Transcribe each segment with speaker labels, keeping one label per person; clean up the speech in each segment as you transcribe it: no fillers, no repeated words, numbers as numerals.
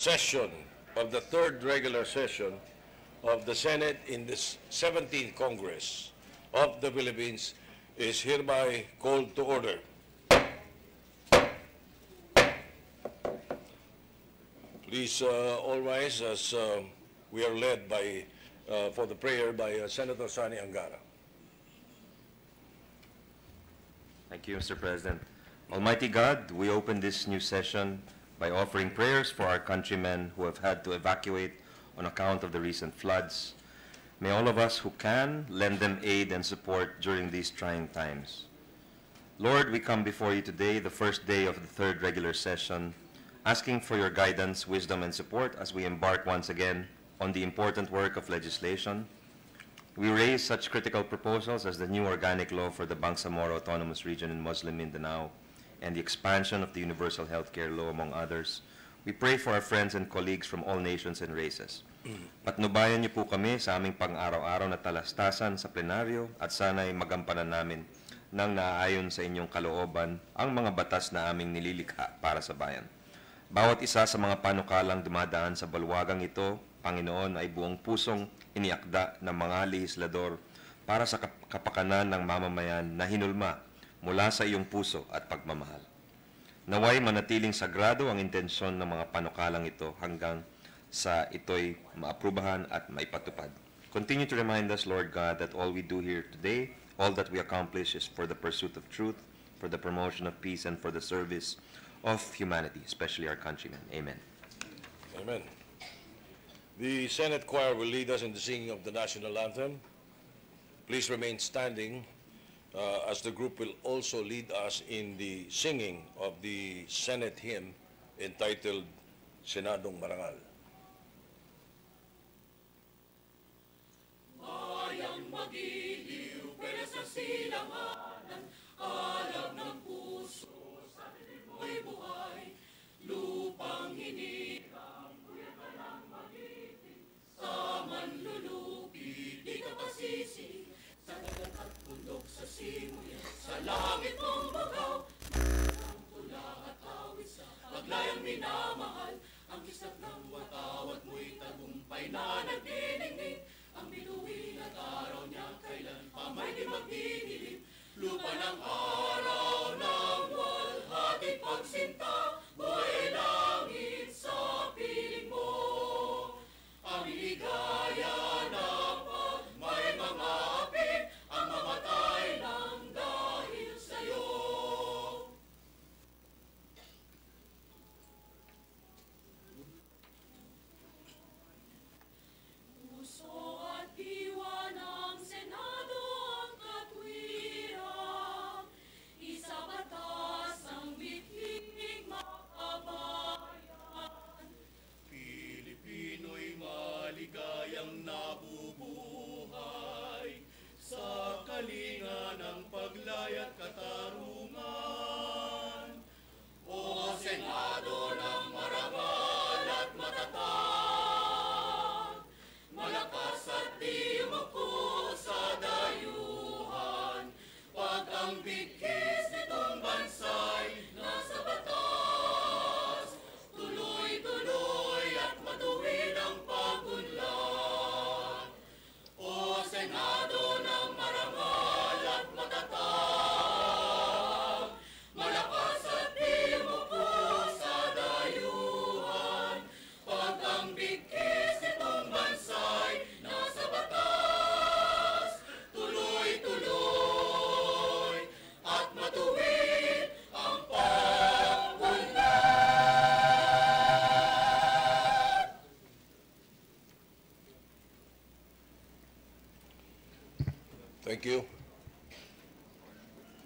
Speaker 1: session of the third regular session of the Senate in the 17th Congress of the Philippines is hereby called to order. Please all rise as we are led by, for the prayer by Senator Sani Angara.
Speaker 2: Thank you, Mr. President. Almighty God, we open this new session by offering prayers for our countrymen who have had to evacuate on account of the recent floods. May all of us who can lend them aid and support during these trying times. Lord, we come before you today, the first day of the third regular session, asking for your guidance, wisdom, and support as we embark once again on the important work of legislation. We raise such critical proposals as the new organic law for the Bangsamoro Autonomous Region in Muslim Mindanao and the expansion of the Universal Healthcare Law, among others. We pray for our friends and colleagues from all nations and races. Patnubayan niyo po kami sa aming pang-araw-araw na talastasan sa plenaryo at sana'y magampanan namin nang naaayon sa inyong kalooban ang mga batas na aming nililikha para sa bayan. Bawat isa sa mga panukalang dumadaan sa balwagang ito, Panginoon, ay buong pusong iniakda ng mga lehislador para sa kapakanan ng mamamayan na hinulma mula sa iyong puso at pagmamahal. Naway manatiling sagrado ang intensyon ng mga panukalang ito hanggang sa ito'y maaprubahan at maipatupad. Continue to remind us, Lord God, that all we do here today, all that we accomplish is for the pursuit of truth, for the promotion of peace, and for the service of humanity, especially our countrymen. Amen.
Speaker 1: Amen. The Senate choir will lead us in the singing of the national anthem. Please remain standing as the group will also lead us in the singing of the Senate hymn entitled Senadong Marangal.
Speaker 3: Mayang magiliw, pero sa silanganan, alam ng puso, sa dilim mo'y buhay, lupang hinirang, kuya ka ng magiting, sa manlulupi, di ka pasisi, sa dagat at bundok, sa simoy, sa langit mong bugaw, ang tula at awit sa paglayang minamahal, ang kisap ng watawat mo'y tagumpay na nagdiningning, ang bituin at araw niya kailan pa may di magdidilim, lupa ng araw ng walhati pagsinta, buhay langit sa piling mo, aming ligaya na pag may mga api, ang mamatay ng dahil sa'yo. Puso at diwa ng Senado ang katwiran, isa batas ang bithing makabayan. Pilipino'y maligayang nabubuhay sa kalinga ng paglay at katarungan. O Senado ng marangal at matatag, malakas at di umuko sa dayuhan, pag ang bigkis nitong bansa'y nasa batas, tuloy-tuloy at matuwid ang pag-unlad. O Senado ng marangal at matatag, malakas at di umuko sa dayuhan, pag ang bigkis nitong bansa'y nasa batas, tuloy-tuloy at matuwid ang pag-unlad.
Speaker 1: Thank you.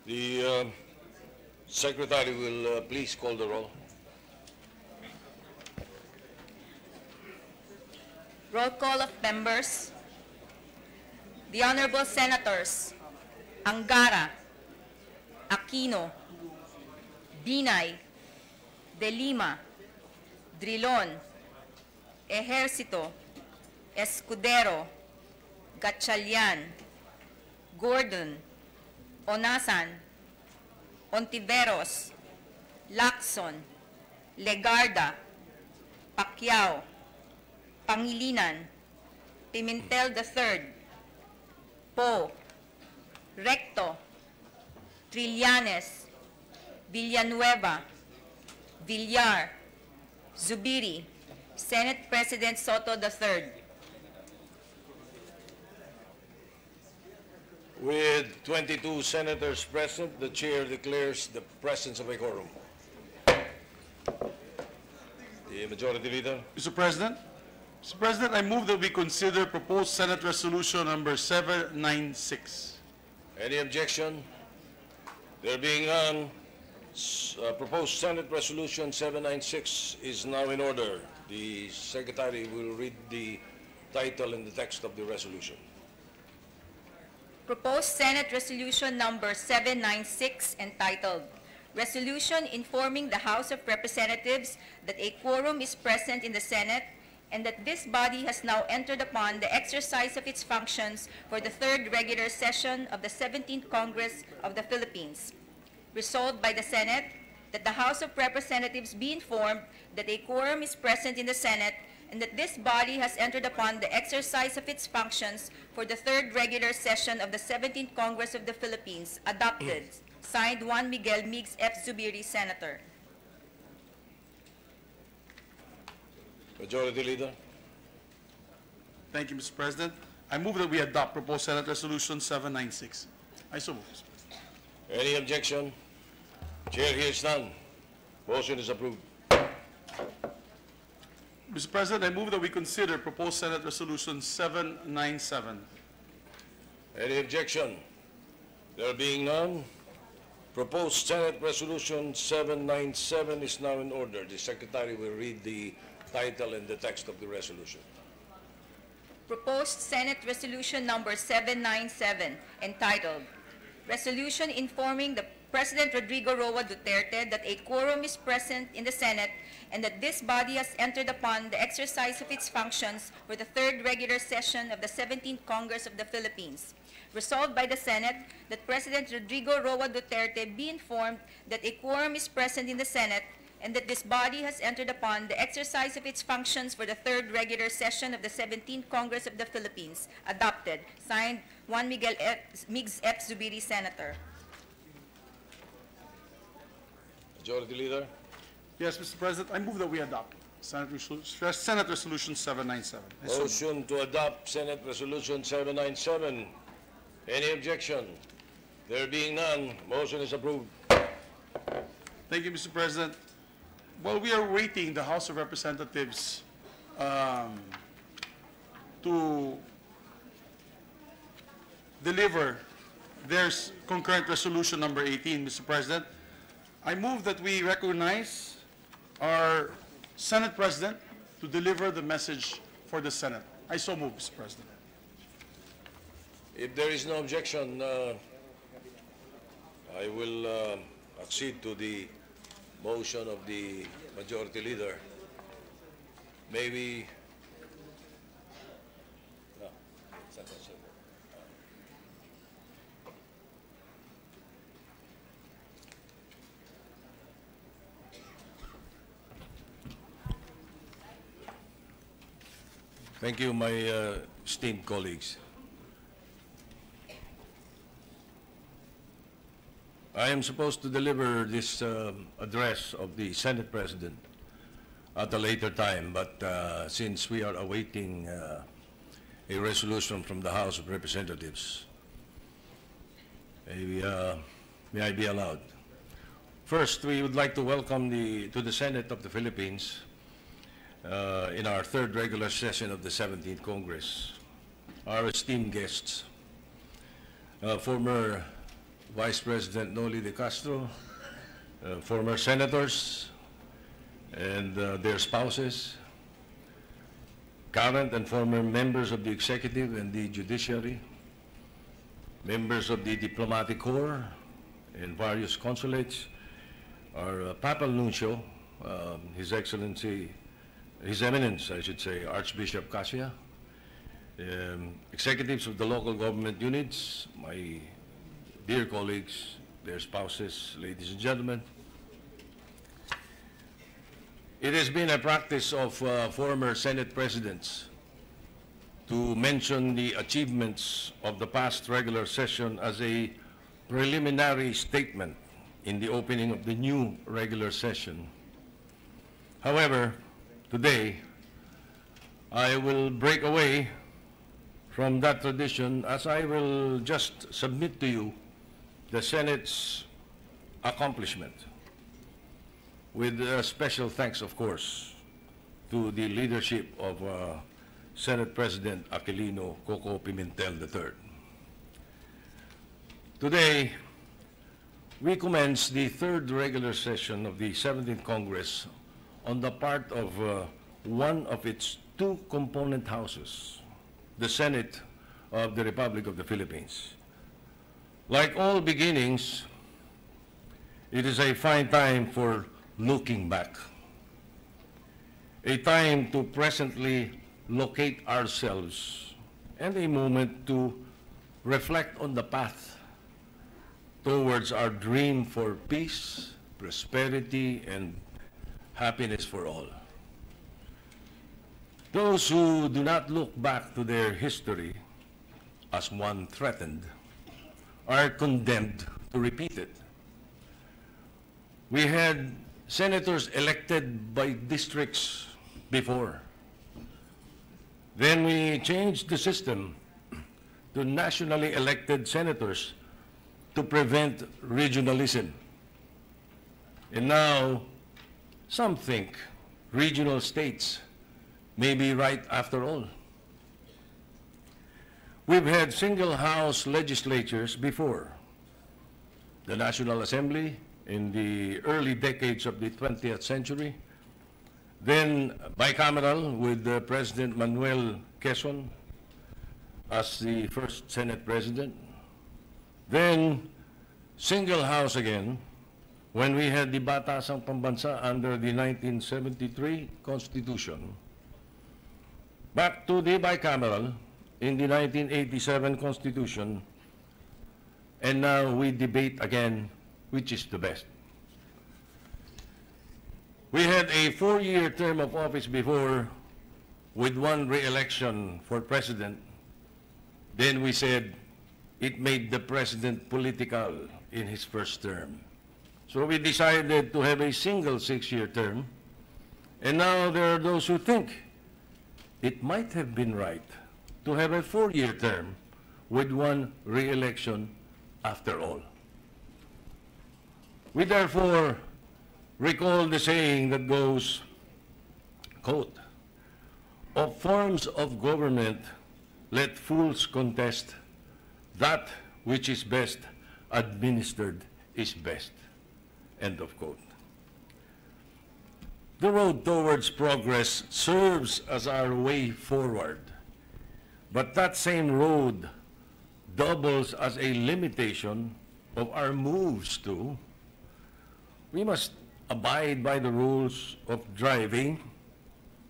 Speaker 1: The Secretary will please call the roll.
Speaker 4: Roll call of members. The Honorable Senators Angara, Aquino, Binay, De Lima, Drilon, Ejercito, Escudero, Gatchalian, Gordon, Onasan, Ontiveros, Lacson, Legarda, Pacquiao, Pangilinan, Pimentel III, Poe, Recto, Trillanes, Villanueva, Villar, Zubiri, Senate President Soto III.
Speaker 1: With 22 senators present, the chair declares the presence of a quorum. The Majority Leader.
Speaker 5: Mr. President, I move that we consider proposed Senate Resolution number 796.
Speaker 1: Any objection? There being none, proposed Senate Resolution 796 is now in order. The Secretary will read the title and the text of the resolution.
Speaker 4: Proposed Senate Resolution number 796 entitled, Resolution informing the House of Representatives that a quorum is present in the Senate and that this body has now entered upon the exercise of its functions for the third regular session of the 17th Congress of the Philippines. Resolved by the Senate that the House of Representatives be informed that a quorum is present in the Senate and that this body has entered upon the exercise of its functions for the third regular session of the 17th Congress of the Philippines, adopted. Signed, Juan Miguel Migues F. Zubiri, Senator.
Speaker 1: Majority Leader.
Speaker 5: Thank you, Mr. President. I move that we adopt proposed Senate Resolution 796. I so move, Mr. President.
Speaker 1: Any objection? Chair hears none. Motion is approved.
Speaker 5: Mr. President, I move that we consider proposed Senate Resolution 797.
Speaker 1: Any objection? There being none, proposed Senate Resolution 797 is now in order. The Secretary will read the title and the text of the resolution.
Speaker 4: Proposed Senate Resolution number 797 entitled, Resolution informing the President Rodrigo Roa Duterte that a quorum is present in the Senate and that this body has entered upon the exercise of its functions for the third regular session of the 17th Congress of the Philippines. Resolved by the Senate that President Rodrigo Roa Duterte be informed that a quorum is present in the Senate and that this body has entered upon the exercise of its functions for the third regular session of the 17th Congress of the Philippines, adopted. Signed, Juan Miguel Migues F. Zubiri, Senator.
Speaker 1: Majority Leader.
Speaker 5: Yes, Mr. President, I move that we adopt Senate Resolution 797. I so move.
Speaker 1: Motion to adopt Senate Resolution 797. Any objection? There being none, motion is approved.
Speaker 5: Thank you, Mr. President. While we are waiting the House of Representatives to deliver their concurrent resolution number 18, Mr. President, I move that we recognize our Senate President to deliver the message for the Senate. I so move, Mr. President.
Speaker 1: If there is no objection, I will accede to the motion of the Majority Leader. May we... Thank you, my esteemed colleagues. I am supposed to deliver this address of the Senate President at a later time, but since we are awaiting a resolution from the House of Representatives, may I be allowed? First, we would like to welcome to the Senate of the Philippines in our third regular session of the 17th Congress, our esteemed guests, former Vice President Noli de Castro, former senators and their spouses, current and former members of the executive and the judiciary, members of the diplomatic corps and various consulates, our Papal Nuncio, His Excellency, His Eminence, I should say, Archbishop Cassia, executives of the local government units, my dear colleagues, their spouses, ladies and gentlemen. It has been a practice of former Senate presidents to mention the achievements of the past regular session as a preliminary statement in the opening of the new regular session. However, today, I will break away from that tradition as I will just submit to you the Senate's accomplishment, with special thanks, of course, to the leadership of Senate President Aquilino Coco Pimentel III. Today, we commence the third regular session of the 17th Congress on the part of one of its two component houses, the Senate of the Republic of the Philippines. Like all beginnings, it is a fine time for looking back, a time to presently locate ourselves, and a moment to reflect on the path towards our dream for peace, prosperity, and happiness for all. Those who do not look back to their history as one threatened are condemned to repeat it. We had senators elected by districts before. Then we changed the system to nationally elected senators to prevent regionalism. And now, some think regional states may be right after all. We've had single-house legislatures before. The National Assembly in the early decades of the 20th century, then bicameral with President Manuel Quezon as the first Senate President, then single house again when we had the Batasang Pambansa under the 1973 Constitution, back to the bicameral in the 1987 Constitution, and now we debate again which is the best. We had a 4-year term of office before with one re-election for president. Then we said it made the president political in his first term. So we decided to have a single 6-year term. And now there are those who think it might have been right to have a 4-year term with one re-election after all. We therefore recall the saying that goes, quote, "Of forms of government, let fools contest, that which is best administered is best," end of quote. The road towards progress serves as our way forward, but that same road doubles as a limitation of our moves too. We must abide by the rules of driving,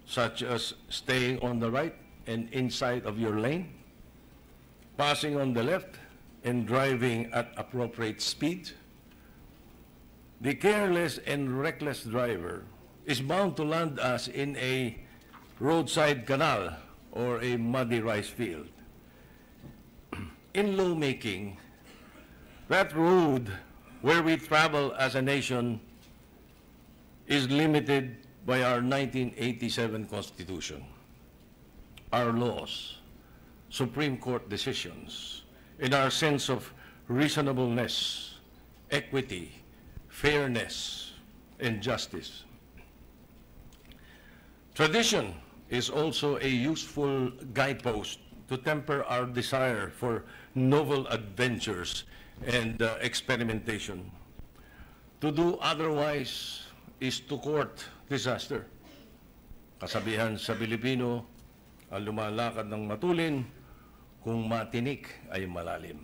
Speaker 1: such as staying on the right and inside of your lane, passing on the left, and driving at appropriate speed. The careless and reckless driver is bound to land us in a roadside canal or a muddy rice field. In lawmaking, that road where we travel as a nation is limited by our 1987 Constitution, our laws, Supreme Court decisions, and our sense of reasonableness, equity, fairness, and justice. Tradition is also a useful guidepost to temper our desire for novel adventures and experimentation. To do otherwise is to court disaster. Kasabihan sa Pilipino, ang lumalakad ng matulin, kung matinik ay malalim.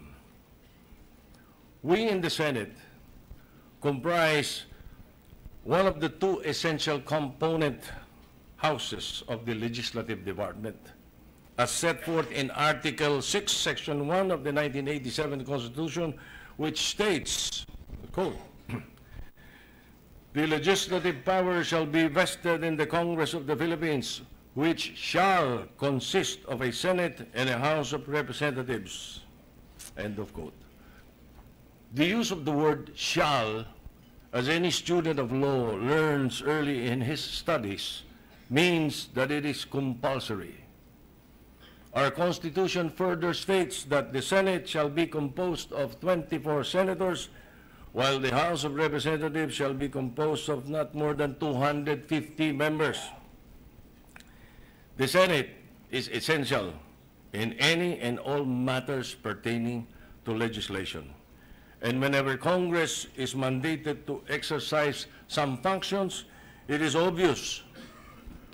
Speaker 1: We in the Senate comprise one of the two essential component houses of the Legislative Department, as set forth in Article 6, Section 1 of the 1987 Constitution, which states, quote,
Speaker 6: The legislative power shall be vested in the Congress of the Philippines, which shall consist of a Senate and a House of Representatives. End of quote. The use of the word shall, as any student of law learns early in his studies, means that it is compulsory. Our Constitution further states that the Senate shall be composed of 24 senators, while the House of Representatives shall be composed of not more than 250 members. The Senate is essential in any and all matters pertaining to legislation. And whenever Congress is mandated to exercise some functions, it is obvious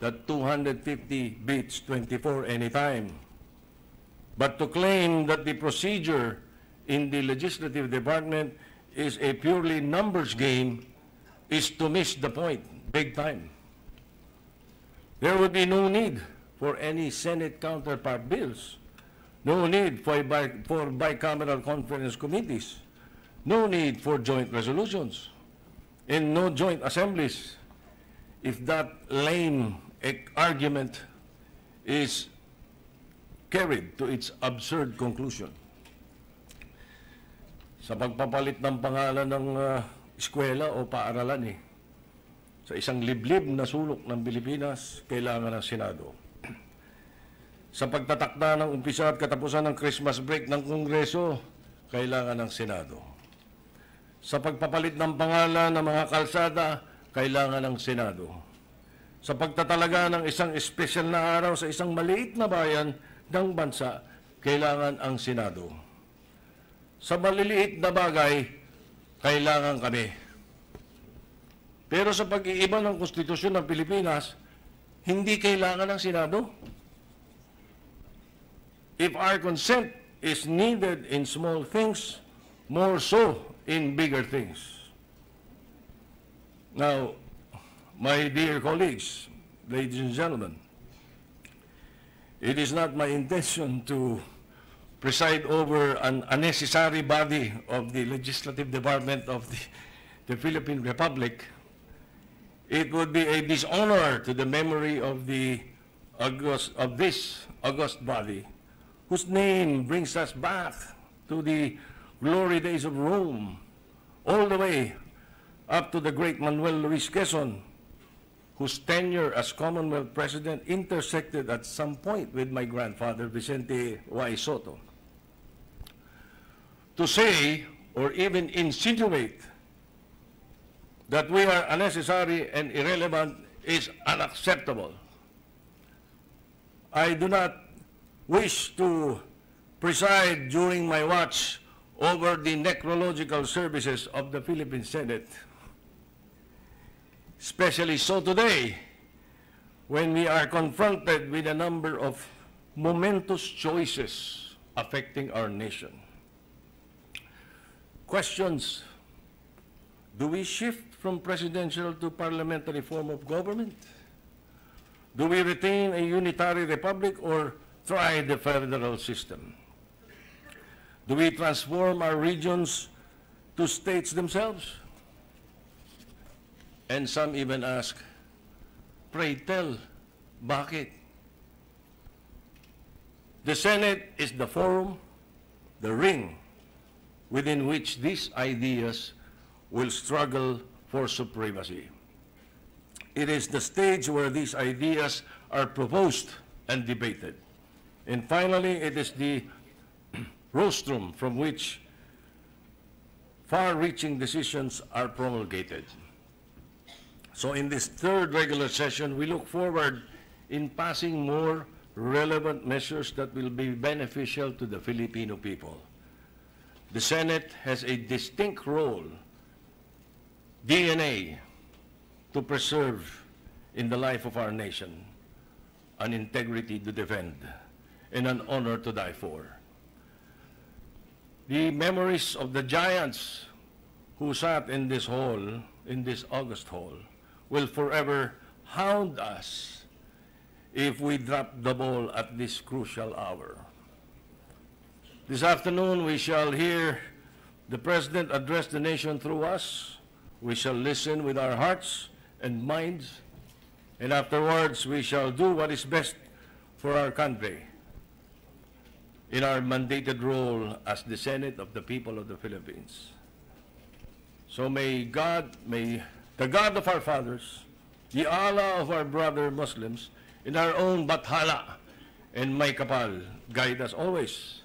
Speaker 6: that 250 beats 24 anytime. But to claim that the procedure in the legislative department is a purely numbers game is to miss the point big time. There would be no need for any Senate counterpart bills, no need for bicameral conference committees, no need for joint resolutions, and no joint assemblies if that lame argument is carried to its absurd conclusion. Sa pagpapalit ng pangalan ng eskwela o paaralan sa isang liblib na sulok ng Pilipinas, kailangan ng Senado. Sa pagtatakda ng umpisa at katapusan ng Christmas break ng Kongreso, kailangan ng Senado. Sa pagpapalit ng pangalan ng mga kalsada, kailangan ng Senado. Sa pagtatalaga ng isang espesyal na araw sa isang maliit na bayan ng bansa, kailangan ang Senado. Sa maliliit na bagay, kailangan kami. Pero sa pag-iiba ng konstitusyon ng Pilipinas, hindi kailangan ng Senado. If our consent is needed in small things, more so in bigger things. Now, my dear colleagues, ladies and gentlemen, it is not my intention to preside over an unnecessary body of the legislative department of the Philippine Republic. It would be a dishonor to the memory of this august body, whose name brings us back to the glory days of Rome, all the way up to the great Manuel Luis Quezon, whose tenure as Commonwealth President intersected at some point with my grandfather, Vicente Y. Soto. To say or even insinuate that we are unnecessary and irrelevant is unacceptable. I do not wish to preside during my watch over the necrological services of the Philippine Senate, especially so today, when we are confronted with a number of momentous choices affecting our nation. Questions: do we shift from presidential to parliamentary form of government? Do we retain a unitary republic or try the federal system? Do we transform our regions to states themselves? And some even ask, pray tell, bakit? The Senate is the forum, the ring, within which these ideas will struggle for supremacy. It is the stage where these ideas are proposed and debated. And finally, it is the rostrum from which far-reaching decisions are promulgated. So in this third regular session, we look forward in passing more relevant measures that will be beneficial to the Filipino people. The Senate has a distinct role, DNA, to preserve in the life of our nation, an integrity to defend, and an honor to die for. The memories of the giants who sat in this hall, in this august hall, will forever hound us if we drop the ball at this crucial hour. This afternoon, we shall hear the President address the nation through us we shall listen with our hearts and minds, and afterwards we shall do what is best for our country in our mandated role as the Senate of the people of the Philippines. So may the God of our fathers, the Allah of our brother Muslims, in our own Bathala and May Kapal, guide us always.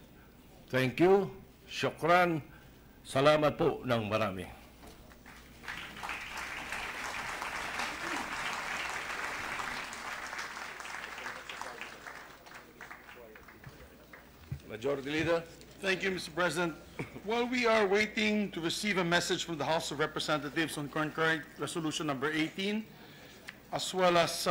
Speaker 6: Thank you. Shukran. Salamat po ng marami.
Speaker 1: Majority Leader.
Speaker 5: Thank you, Mr. President. While we are waiting to receive a message from the House of Representatives on concurrent resolution number 18, as well as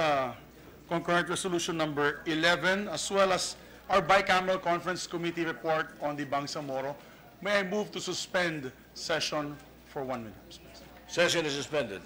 Speaker 5: concurrent resolution number 11, as well as our bicameral conference committee report on the Bangsamoro, may I move to suspend session for 1 minute, Mr. President.
Speaker 1: Session is suspended.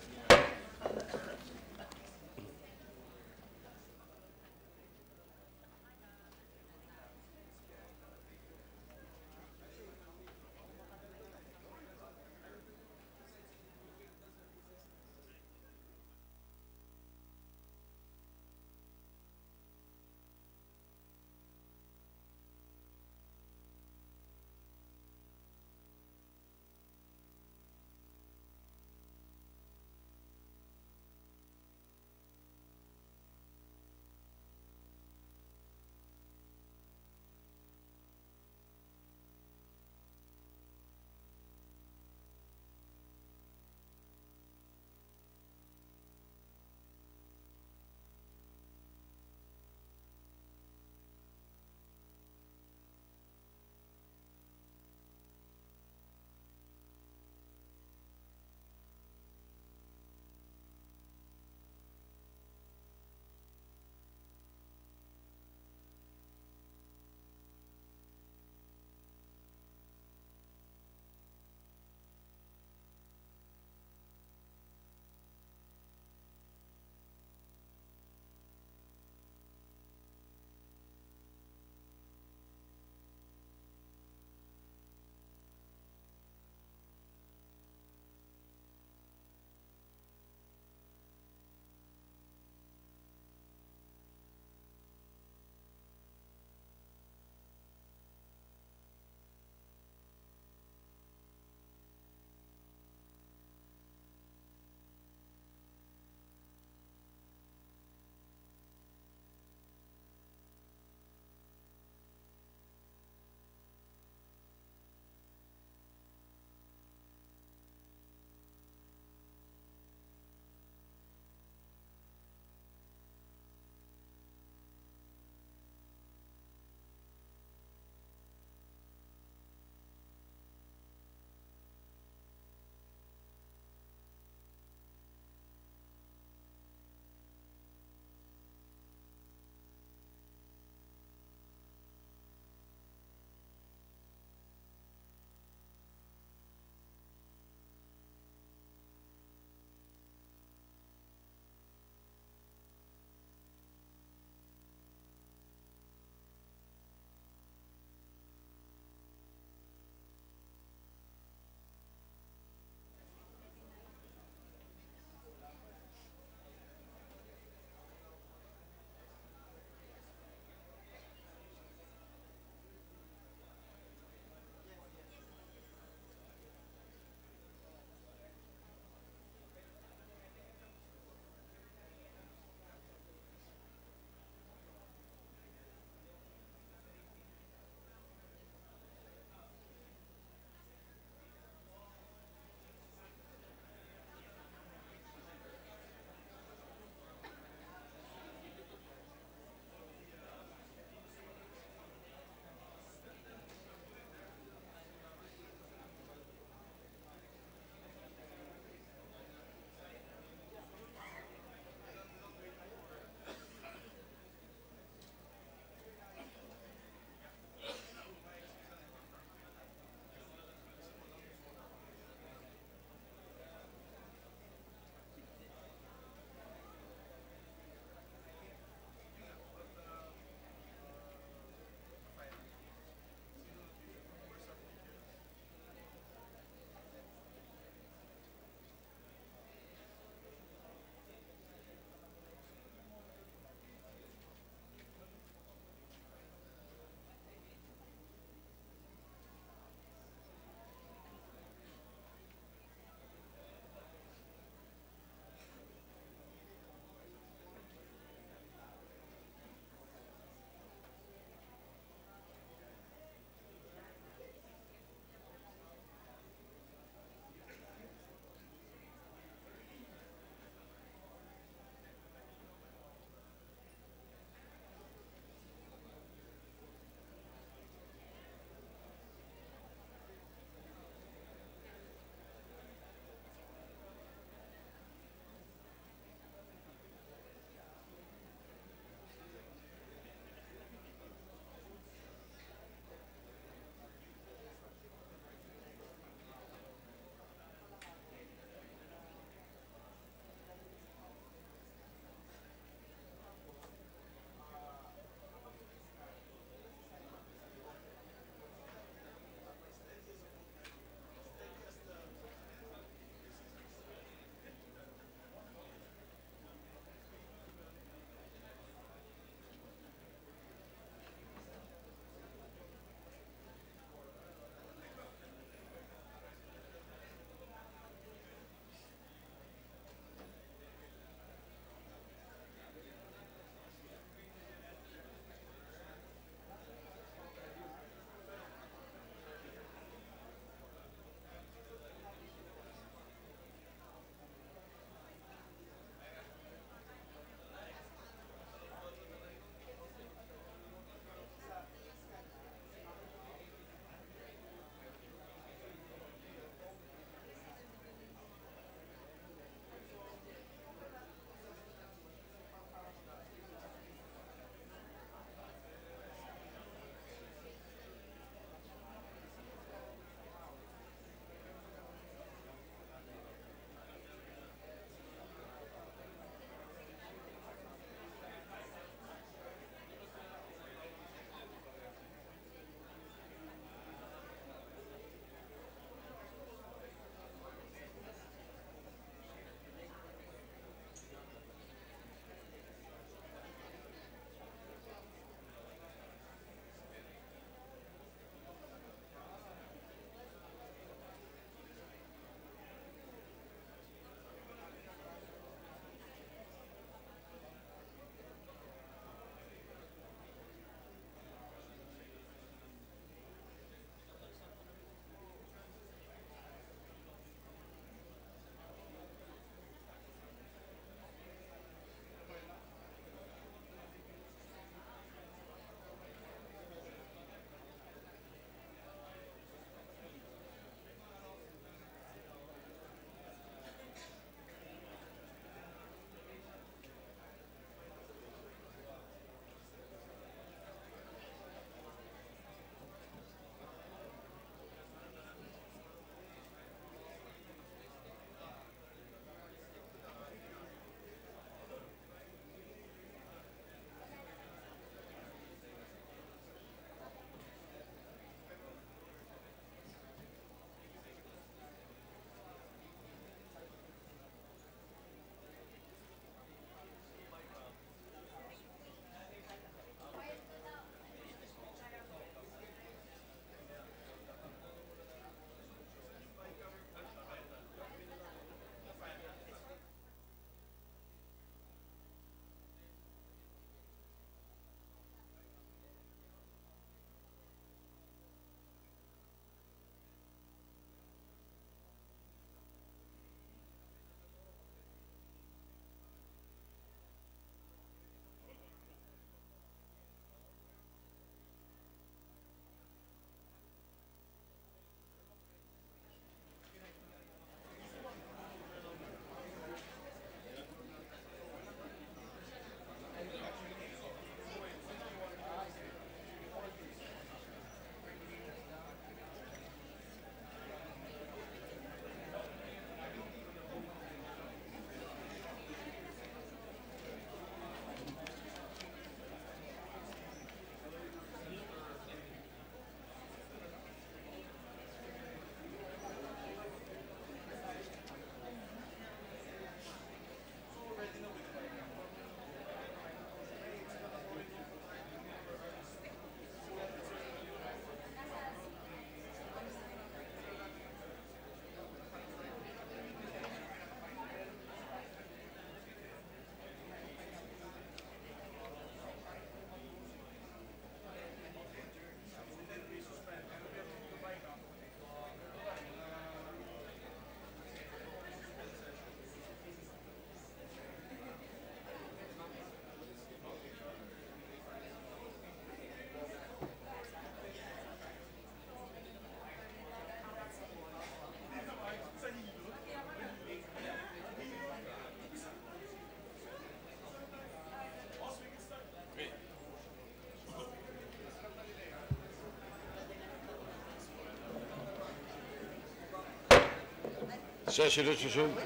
Speaker 1: Session is resumed.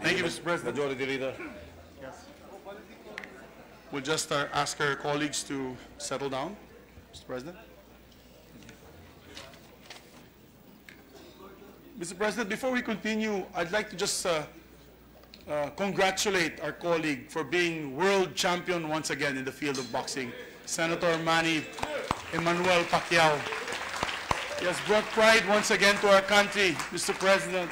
Speaker 5: Thank you, Mr. President.
Speaker 1: Majority Leader.
Speaker 5: We'll just ask our colleagues to settle down, Mr. President. Mr. President, before we continue, I'd like to just congratulate our colleague for being world champion once again in the field of boxing, Senator Manny Emmanuel Pacquiao. He has brought pride once again to our country, Mr. President.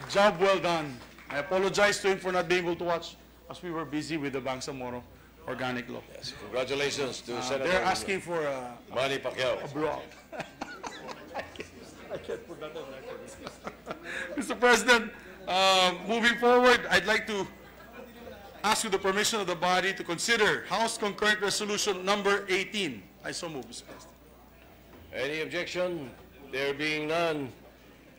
Speaker 5: A job well done. I apologize to him for not being able to watch as we were busy with the Bangsamoro organic law.
Speaker 1: Yes, congratulations to Senator
Speaker 5: They're asking for
Speaker 1: Manny Pacquiao.
Speaker 5: a blow. I can't put that on record. Mr. President, moving forward, I'd like to ask you the permission of the body to consider House Concurrent Resolution number 18. I so move, Mr. President.
Speaker 1: Any objection? There being none,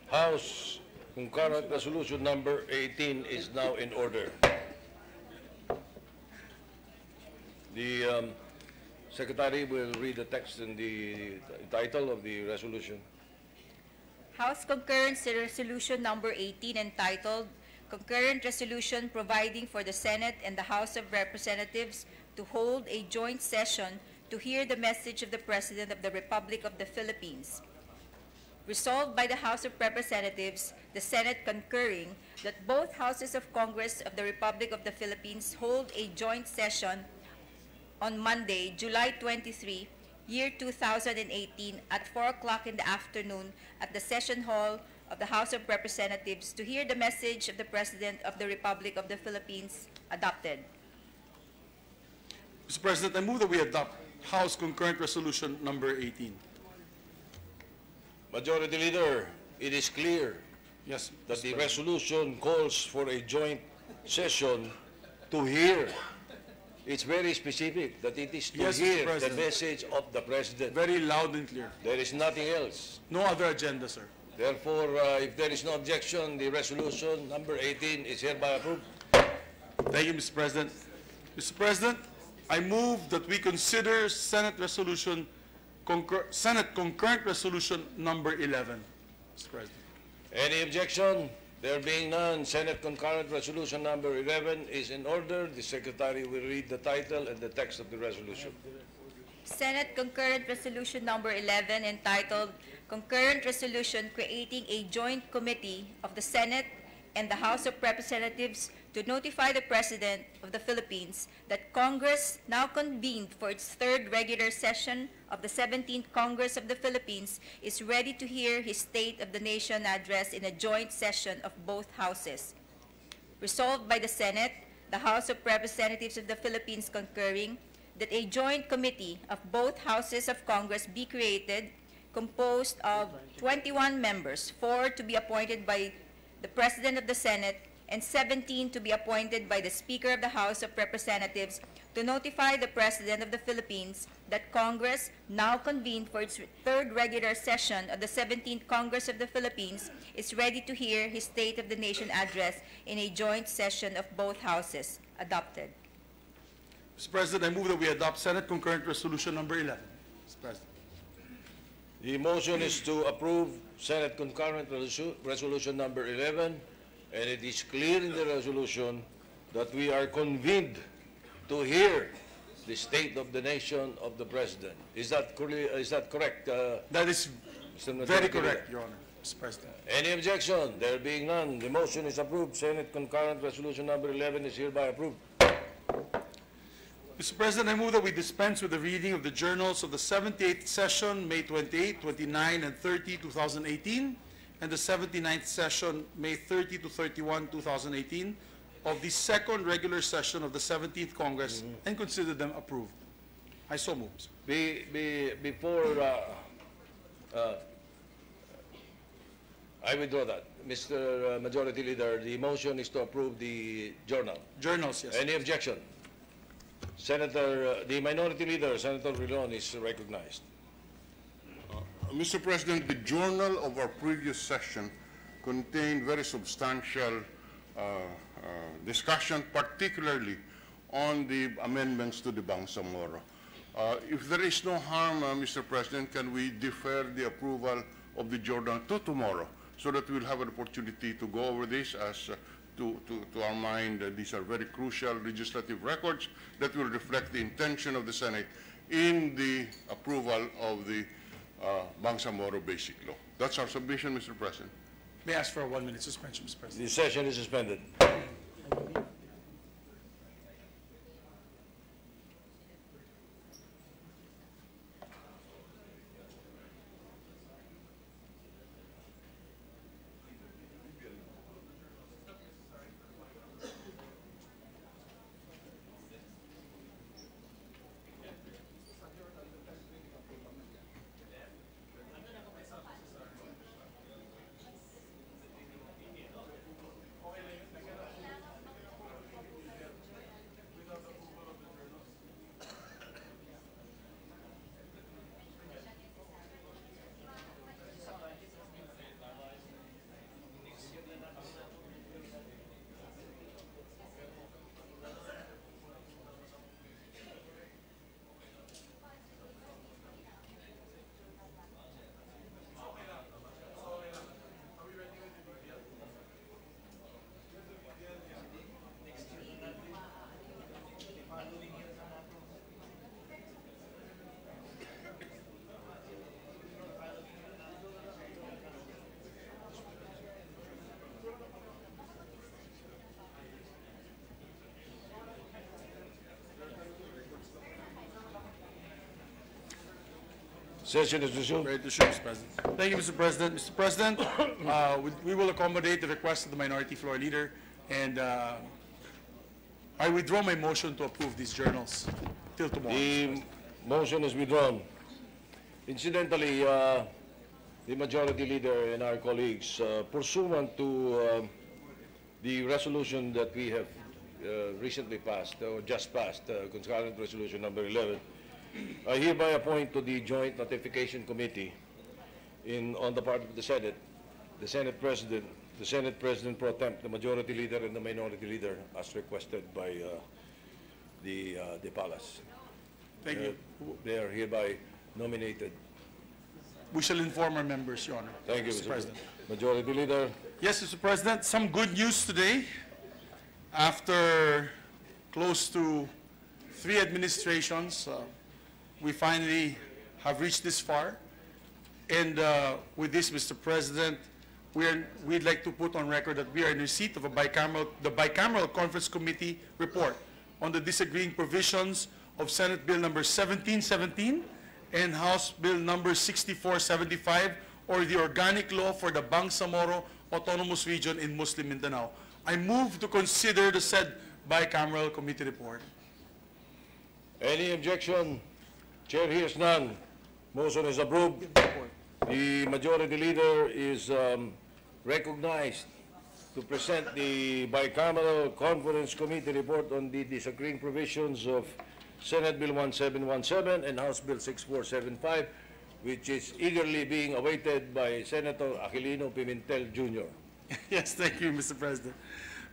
Speaker 1: House Concurrent Resolution number 18 is now in order. The Secretary will read the text and the title of the resolution.
Speaker 4: House Concurrent Resolution Number 18 entitled Concurrent Resolution Providing for the Senate and the House of Representatives to hold a joint session to hear the message of the President of the Republic of the Philippines. Resolved by the House of Representatives, the Senate concurring that both Houses of Congress of the Republic of the Philippines hold a joint session on Monday, July 23, year 2018 at 4 o'clock in the afternoon at the Session Hall of the House of Representatives to hear the message of the President of the Republic of the Philippines adopted.
Speaker 5: Mr. President, I move that we adopt House Concurrent Resolution number 18.
Speaker 1: Majority Leader, it is clear
Speaker 5: Yes,
Speaker 1: that
Speaker 5: Mr.
Speaker 1: the
Speaker 5: President.
Speaker 1: resolution calls for a joint session to hear. It's very specific that it is to
Speaker 5: Yes, Mr.
Speaker 1: hear the
Speaker 5: President.
Speaker 1: message of the President.
Speaker 5: Very loud and clear.
Speaker 1: There is nothing else.
Speaker 5: No other agenda, sir.
Speaker 1: Therefore, if there is no objection, the resolution number 18 is hereby approved.
Speaker 5: Thank you, Mr. President. Mr. President, I move that we consider Senate Concurrent Resolution number 11. Mr. President.
Speaker 1: Any objection? There being none, Senate Concurrent Resolution number 11 is in order. The Secretary will read the title and the text of the resolution.
Speaker 4: Senate Concurrent Resolution Number 11 entitled Concurrent Resolution Creating a Joint Committee of the Senate and the House of Representatives to notify the President of the Philippines that Congress, now convened for its third regular session of the 17th Congress of the Philippines, is ready to hear his State of the Nation address in a joint session of both houses. Resolved by the Senate, the House of Representatives of the Philippines concurring, that a joint committee of both houses of Congress be created, composed of 21 members, 4 to be appointed by the President of the Senate and 17 to be appointed by the Speaker of the House of Representatives, to notify the President of the Philippines that Congress, now convened for its third regular session of the 17th Congress of the Philippines, is ready to hear his State of the Nation address in a joint session of both houses. Adopted.
Speaker 5: Mr. President, I move that we adopt Senate Concurrent Resolution number 11. Mr. President.
Speaker 1: The motion is to approve Senate Concurrent Resolution number 11, and it is clear in the resolution that we are convened to hear the State of the Nation of the President. Is that correct?
Speaker 5: That is
Speaker 1: Mr. Majority
Speaker 5: very
Speaker 1: Leader?
Speaker 5: correct, Your Honor, Mr. President.
Speaker 1: Any objection? There being none, the motion is approved. Senate Concurrent Resolution number 11 is hereby approved.
Speaker 5: Mr. President, I move that we dispense with the reading of the journals of the 78th session, May 28, 29, and 30, 2018, and the 79th session, May 30 to 31, 2018, of the second regular session of the 17th Congress, and consider them approved. I so move.
Speaker 1: Before I withdraw that. Mr. Majority Leader, the motion is to approve the journal.
Speaker 5: Journals, yes.
Speaker 1: Any objection? Senator, the Minority Leader, Senator Rilon, is recognized.
Speaker 7: Mr. President, the journal of our previous session contained very substantial discussion, particularly on the amendments to the Bangsamoro. If there is no harm, Mr. President, can we defer the approval of the journal to tomorrow, so that we'll have an opportunity to go over this as to our mind. These are very crucial legislative records that will reflect the intention of the Senate in the approval of the Bangsamoro Basic Law. That's our submission, Mr. President.
Speaker 5: May I ask for a 1-minute suspension, Mr. President?
Speaker 1: The session is suspended. Session is resumed.
Speaker 5: Ready to show, Mr. President. Thank you, Mr. President. Mr. President, we will accommodate the request of the minority floor leader, and I withdraw my motion to approve these journals till tomorrow.
Speaker 1: The motion is withdrawn. Incidentally, the majority leader and our colleagues, pursuant to the resolution that we have recently passed, or just passed, concurrent resolution number 11, I hereby appoint to the Joint Notification Committee on the part of the Senate President pro temp, the Majority Leader, and the Minority Leader, as requested by the Palace.
Speaker 5: Thank you.
Speaker 1: They are hereby nominated.
Speaker 5: We shall inform our members, Your Honor.
Speaker 1: Thank you,
Speaker 5: Mr. President.
Speaker 1: Majority Leader.
Speaker 5: Yes, Mr. President, some good news today. After close to 3 administrations, we finally have reached this far. And with this, Mr. President, we'd like to put on record that we are in receipt of the Bicameral Conference Committee report on the disagreeing provisions of Senate Bill number 1717 and House Bill number 6475, or the organic law for the Bangsamoro Autonomous Region in Muslim Mindanao. I move to consider the said Bicameral Committee report.
Speaker 1: Any objection? Chair hears none. Motion is approved. The Majority Leader is recognized to present the Bicameral Conference Committee report on the disagreeing provisions of Senate Bill 1717 and House Bill 6475, which is eagerly being awaited by Senator Aquilino Pimentel Jr.
Speaker 5: Yes, thank you, Mr. President.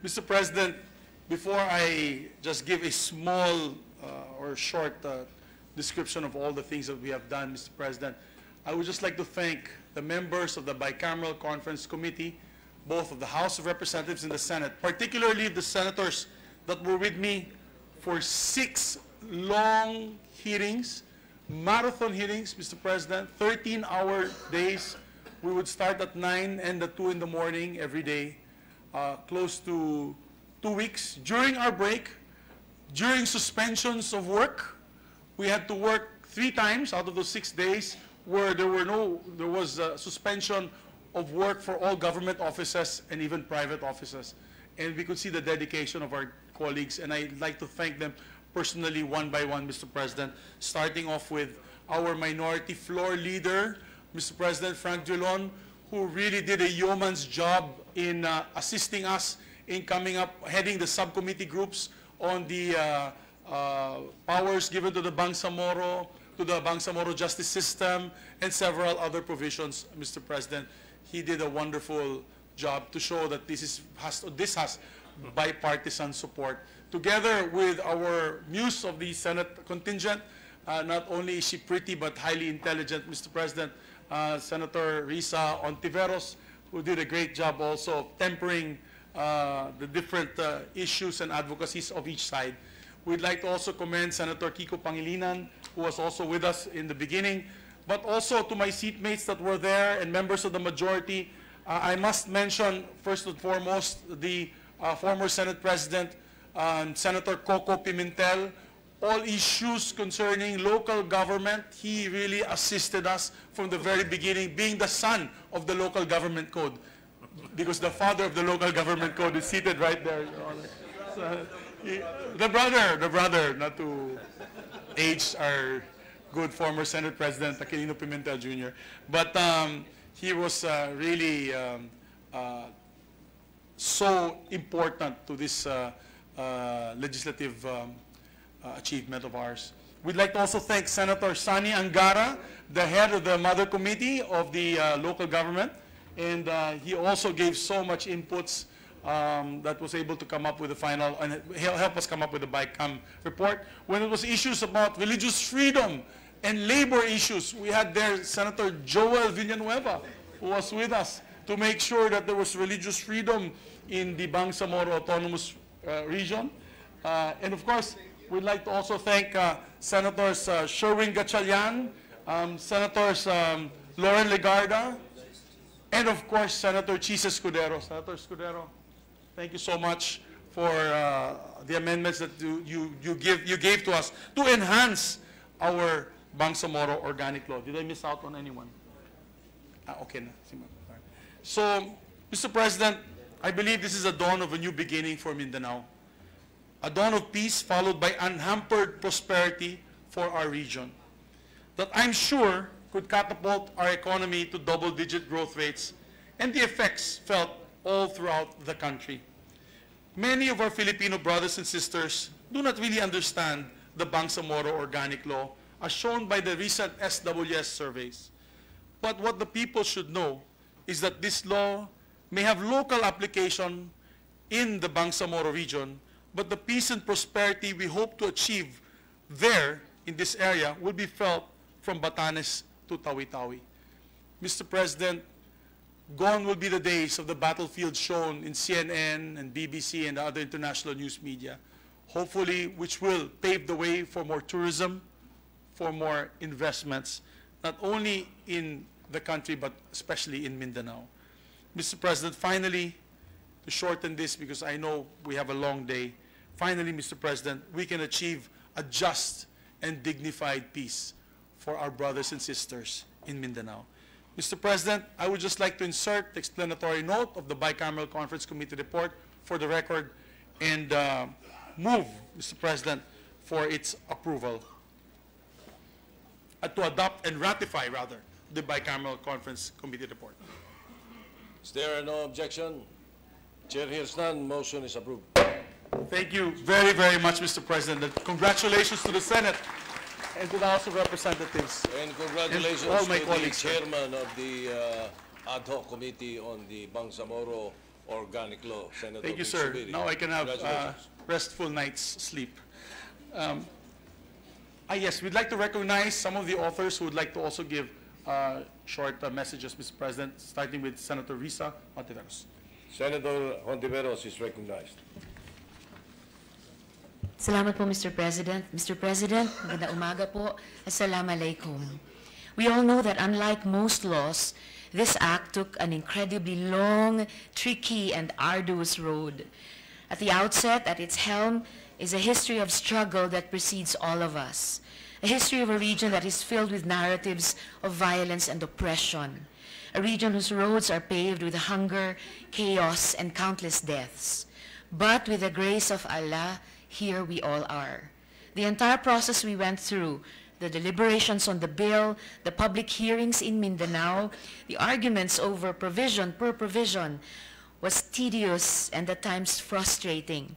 Speaker 5: Mr. President, before I just give a small or short description of all the things that we have done, Mr. President, I would just like to thank the members of the Bicameral Conference Committee, both of the House of Representatives and the Senate, particularly the senators that were with me for 6 long hearings, marathon hearings, Mr. President, 13-hour days. We would start at 9 and at 2 in the morning every day, close to 2 weeks. During our break, during suspensions of work, we had to work 3 times out of those 6 days where there was a suspension of work for all government offices and even private offices. And we could see the dedication of our colleagues, and I'd like to thank them personally one by one, Mr. President, starting off with our minority floor leader, Mr. President Frank Dulon, who really did a yeoman's job in assisting us in coming up, heading the subcommittee groups on the powers given to the Bangsamoro justice system, and several other provisions, Mr. President. He did a wonderful job to show that this has bipartisan support. Together with our muse of the Senate contingent, not only is she pretty but highly intelligent, Mr. President, Senator Risa Ontiveros, who did a great job also of tempering the different issues and advocacies of each side. We'd like to also commend Senator Kiko Pangilinan, who was also with us in the beginning, but also to my seatmates that were there and members of the majority. I must mention, first and foremost, the former Senate President, Senator Coco Pimentel. All issues concerning local government, he really assisted us from the very beginning, being the son of the local government code, because the father of the local government code is seated right there, Your Honor. So, the brother, not to age our good former Senate President, Aquilino Pimentel Jr., but he was really so important to this legislative achievement of ours. We'd like to also thank Senator Sani Angara, the head of the Mother Committee of the local government, and he also gave so much inputs that was able to come up with the final, and he'll help us come up with the BICAM report. When it was issues about religious freedom and labor issues, we had there Senator Joel Villanueva, who was with us to make sure that there was religious freedom in the Bangsamoro Autonomous Region. And of course, we'd like to also thank Senators Sherwin Gatchalian, Senators Lauren Legarda, and of course, Senator Chisa Escudero. Senator Escudero, thank you so much for the amendments that you gave to us to enhance our Bangsamoro organic law. Did I miss out on anyone? Okay. So, Mr. President, I believe this is a dawn of a new beginning for Mindanao. A dawn of peace followed by unhampered prosperity for our region that I'm sure could catapult our economy to double-digit growth rates and the effects felt all throughout the country. Many of our Filipino brothers and sisters do not really understand the Bangsamoro organic law as shown by the recent SWS surveys. But what the people should know is that this law may have local application in the Bangsamoro region, but the peace and prosperity we hope to achieve there in this area will be felt from Batanes to Tawi-Tawi. Mr. President, gone will be the days of the battlefield shown in CNN and BBC and other international news media, hopefully which will pave the way for more tourism, for more investments, not only in the country but especially in Mindanao. Mr. President, finally, to shorten this because I know we have a long day, finally, Mr. President, we can achieve a just and dignified peace for our brothers and sisters in Mindanao. Mr. President, I would just like to insert the explanatory note of the Bicameral Conference Committee report for the record and move, Mr. President, for its approval. To adopt and ratify, rather, the Bicameral Conference Committee report.
Speaker 1: Is there no objection? Chair hears none. Motion is approved.
Speaker 5: Thank you very, very much, Mr. President. Congratulations to the Senate and to the House of Representatives.
Speaker 1: And congratulations
Speaker 5: and all my
Speaker 1: to
Speaker 5: colleagues,
Speaker 1: the chairman of the ad hoc committee on the Bangsamoro Organic Law, Senator
Speaker 5: Thank you,
Speaker 1: Vic
Speaker 5: sir.
Speaker 1: Subiri.
Speaker 5: Now I can have restful night's sleep. Yes, we'd like to recognize some of the authors who would like to also give short messages, Mr. President, starting with Senator Risa Ontiveros.
Speaker 1: Senator Ontiveros is recognized.
Speaker 8: Salamat po, Mr. President. Mr. President, magandang umaga po. Assalamualaikum. We all know that unlike most laws, this act took an incredibly long, tricky, and arduous road. At the outset, at its helm, is a history of struggle that precedes all of us. A history of a region that is filled with narratives of violence and oppression. A region whose roads are paved with hunger, chaos, and countless deaths. But with the grace of Allah, here we all are. The entire process we went through, the deliberations on the bill, the public hearings in Mindanao, the arguments over provision per provision, was tedious and at times frustrating.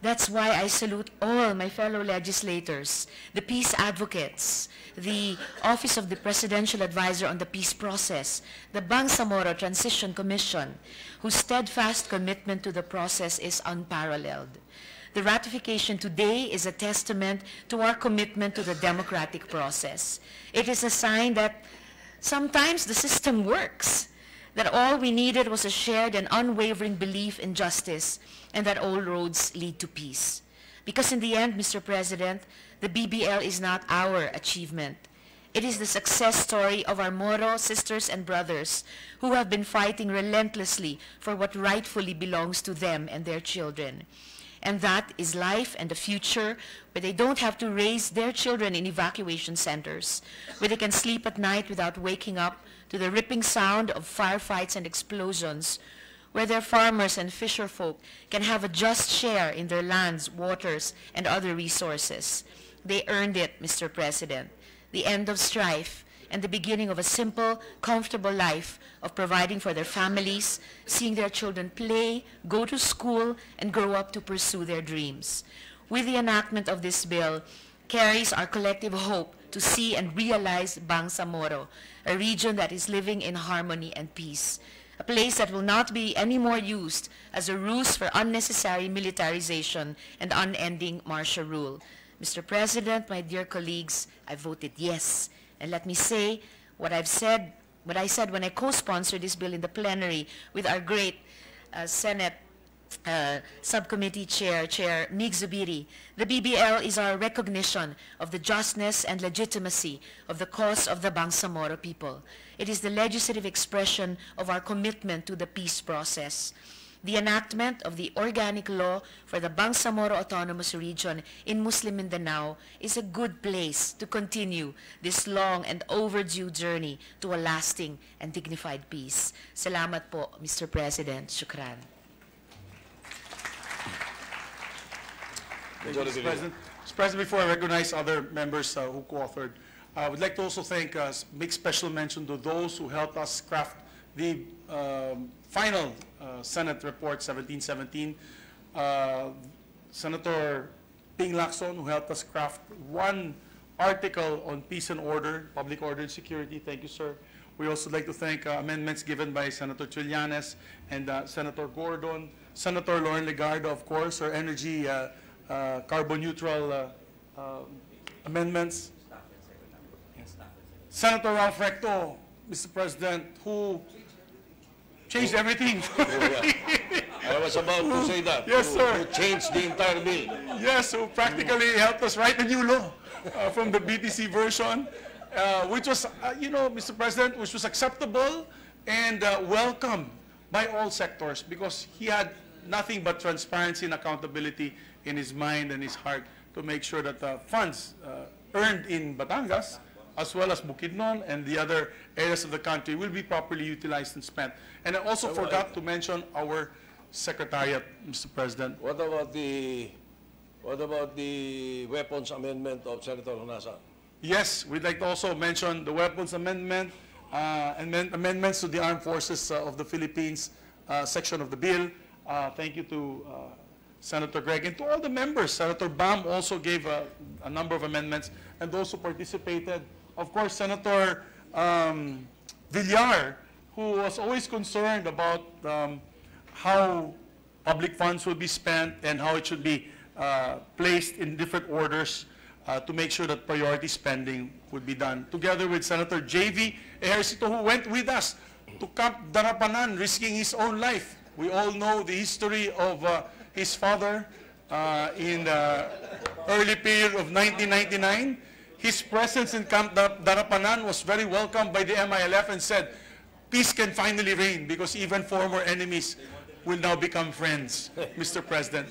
Speaker 8: That's why I salute all my fellow legislators, the peace advocates, the Office of the Presidential Advisor on the Peace Process, the Bangsamoro Transition Commission, whose steadfast commitment to the process is unparalleled. The ratification today is a testament to our commitment to the democratic process. It is a sign that Sometimes the system works, that all we needed was a shared and unwavering belief in justice, and that all roads lead to peace. Because in the end, Mr. President, the BBL is not our achievement. It is the success story of our Moro sisters and brothers who have been fighting relentlessly for what rightfully belongs to them and their children. And that is life and the future where they don't have to raise their children in evacuation centers, where they can sleep at night without waking up to the ripping sound of firefights and explosions, where their farmers and fisherfolk can have a just share in their lands, waters, and other resources. They earned it, Mr. President. The end of strife and the beginning of a simple, comfortable life of providing for their families, seeing their children play, go to school, and grow up to pursue their dreams. With the enactment of this bill carries our collective hope to see and realize Bangsamoro, a region that is living in harmony and peace, a place that will not be anymore used as a ruse for unnecessary militarization and unending martial rule. Mr. President, my dear colleagues, I voted yes. And let me say what I said when I co-sponsored this bill in the plenary with our great Senate Subcommittee Chair Mig Zubiri. The BBL is our recognition of the justness and legitimacy of the cause of the Bangsamoro people. It is the legislative expression of our commitment to the peace process. The enactment of the organic law for the Bangsamoro Autonomous Region in Muslim Mindanao is a good place to continue this long and overdue journey to a lasting and dignified peace. Salamat po, Mr. President. Shukran.
Speaker 5: Thank you, Mr. President. Mr. President, before I recognize other members who co-authored, I would like to also make special mention to those who helped us craft the final Senate Report 1717. Senator Lacson, who helped us craft one article on peace and order, public order and security. Thank you, sir. We also like to thank amendments given by Senator Trillanes and Senator Gordon, Senator Lauren Legardo, of course, our energy carbon neutral amendments. Senator Ralph Recto, Mr. President, who changed everything.
Speaker 1: I was about to say that.
Speaker 5: Yes, sir.
Speaker 1: Who changed the entire bill.
Speaker 5: Yes, who practically helped us write a new law from the BTC version, which was, Mr. President, which was acceptable and welcome by all sectors because he had nothing but transparency and accountability in his mind and his heart to make sure that funds earned in Batangas, as well as Bukidnon and the other areas of the country, will be properly utilized and spent. And I also forgot to mention our Secretariat, Mr. President.
Speaker 1: What about the weapons amendment of Senator Honasa?
Speaker 5: Yes, we'd like to also mention the weapons amendment, amendments to the Armed Forces of the Philippines section of the bill. Thank you to Senator Gregg and to all the members. Senator Bam also gave a number of amendments, and those who participated. Of course, Senator Villar, who was always concerned about how public funds would be spent and how it should be placed in different orders to make sure that priority spending would be done. Together with Senator J.V. Ejercito, who went with us to Camp Darapanan, risking his own life. We all know the history of his father in the early period of 1999. His presence in Camp Darapanan was very welcomed by the MILF and said, peace can finally reign because even former enemies will now become friends, Mr. President.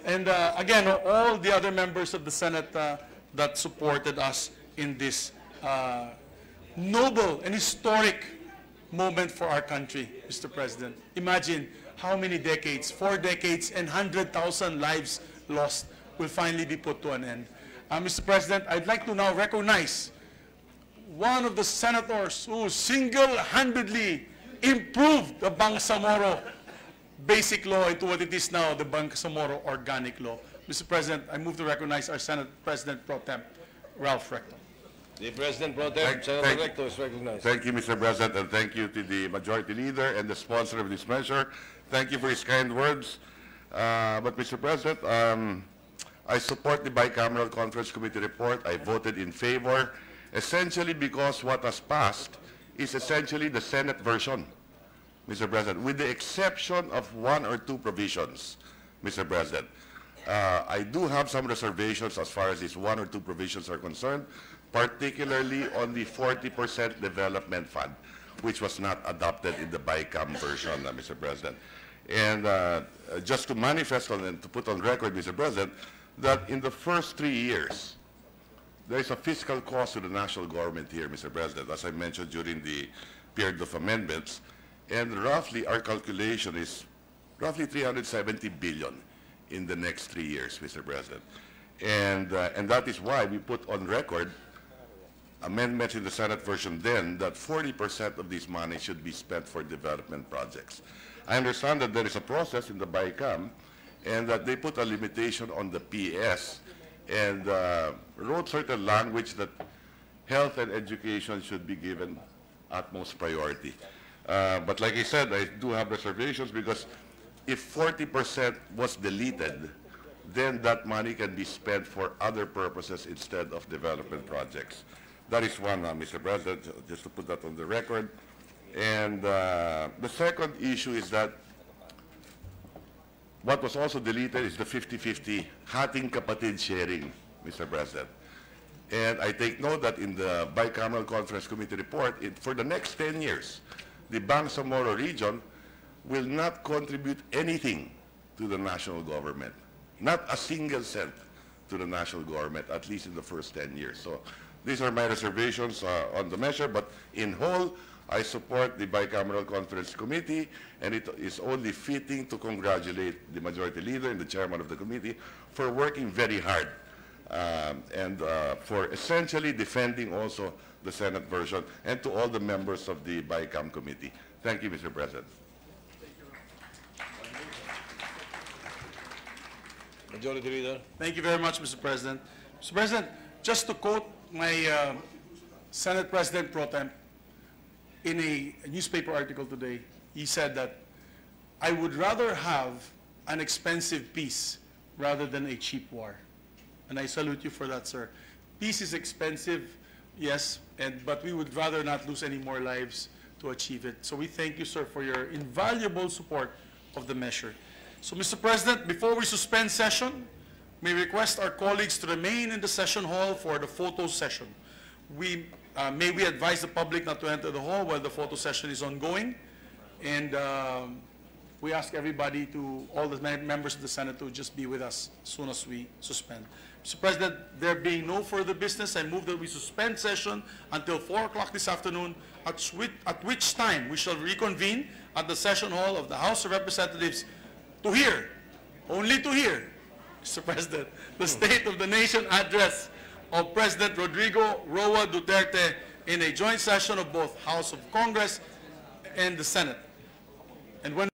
Speaker 5: And again, all the other members of the Senate that supported us in this noble and historic moment for our country, Mr. President. Imagine how many decades, 4 decades and 100,000 lives lost will finally be put to an end. Mr. President, I'd like to now recognize one of the senators who single-handedly improved the Bangsamoro basic law into what it is now, the Bangsamoro organic law. Mr. President, I move to recognize our Senate President Pro Tem, Ralph Recto.
Speaker 1: The President Pro Tem, Senator Recto, is recognized.
Speaker 7: Thank you, Mr. President, and thank you to the Majority Leader and the sponsor of this measure. Thank you for his kind words. But, Mr. President, I support the Bicameral Conference Committee report. I voted in favor, essentially because what has passed is essentially the Senate version, Mr. President, with the exception of one or two provisions, Mr. President. I do have some reservations as far as these one or two provisions are concerned, particularly on the 40% development fund, which was not adopted in the BICAM version, Mr. President. And just to manifest on and to put on record, Mr. President, that in the first 3 years, there is a fiscal cost to the national government here, Mr. President, as I mentioned during the period of amendments. And roughly, our calculation is roughly 370 billion in the next 3 years, Mr. President. And that is why we put on record amendments in the Senate version then that 40% of this money should be spent for development projects. I understand that there is a process in the BICAM and that they put a limitation on the PS and wrote certain language that health and education should be given utmost priority. But like I said, I do have reservations because if 40% was deleted, then that money can be spent for other purposes instead of development projects. That is one, Mr. President, just to put that on the record. And the second issue is that what was also deleted is the 50-50 hating kapatid sharing, Mr. President. And I take note that in the Bicameral Conference Committee report, for the next 10 years, the Bangsamoro region will not contribute anything to the national government. Not a single cent to the national government, at least in the first 10 years. So these are my reservations on the measure, but in whole, I support the Bicameral Conference Committee, and it is only fitting to congratulate the Majority Leader and the Chairman of the Committee for working very hard and for essentially defending also the Senate version, and to all the members of the BICAM Committee. Thank you, Mr. President.
Speaker 1: Majority Leader.
Speaker 5: Thank you very much, Mr. President. Mr. President, just to quote my Senate President Pro Tem, in a newspaper article today, he said that, I would rather have an expensive peace rather than a cheap war. And I salute you for that, sir. Peace is expensive, yes, but we would rather not lose any more lives to achieve it. So we thank you, sir, for your invaluable support of the measure. So, Mr. President, before we suspend session, may request our colleagues to remain in the session hall for the photo session. May we advise the public not to enter the hall while the photo session is ongoing. And we ask everybody all the members of the Senate to just be with us as soon as we suspend. Mr. President, there being no further business, I move that we suspend session until 4 o'clock this afternoon, at which time we shall reconvene at the session hall of the House of Representatives to hear, only to hear, Mr. President, the State of the Nation address of President Rodrigo Roa Duterte in a joint session of both House of Congress and the Senate. And when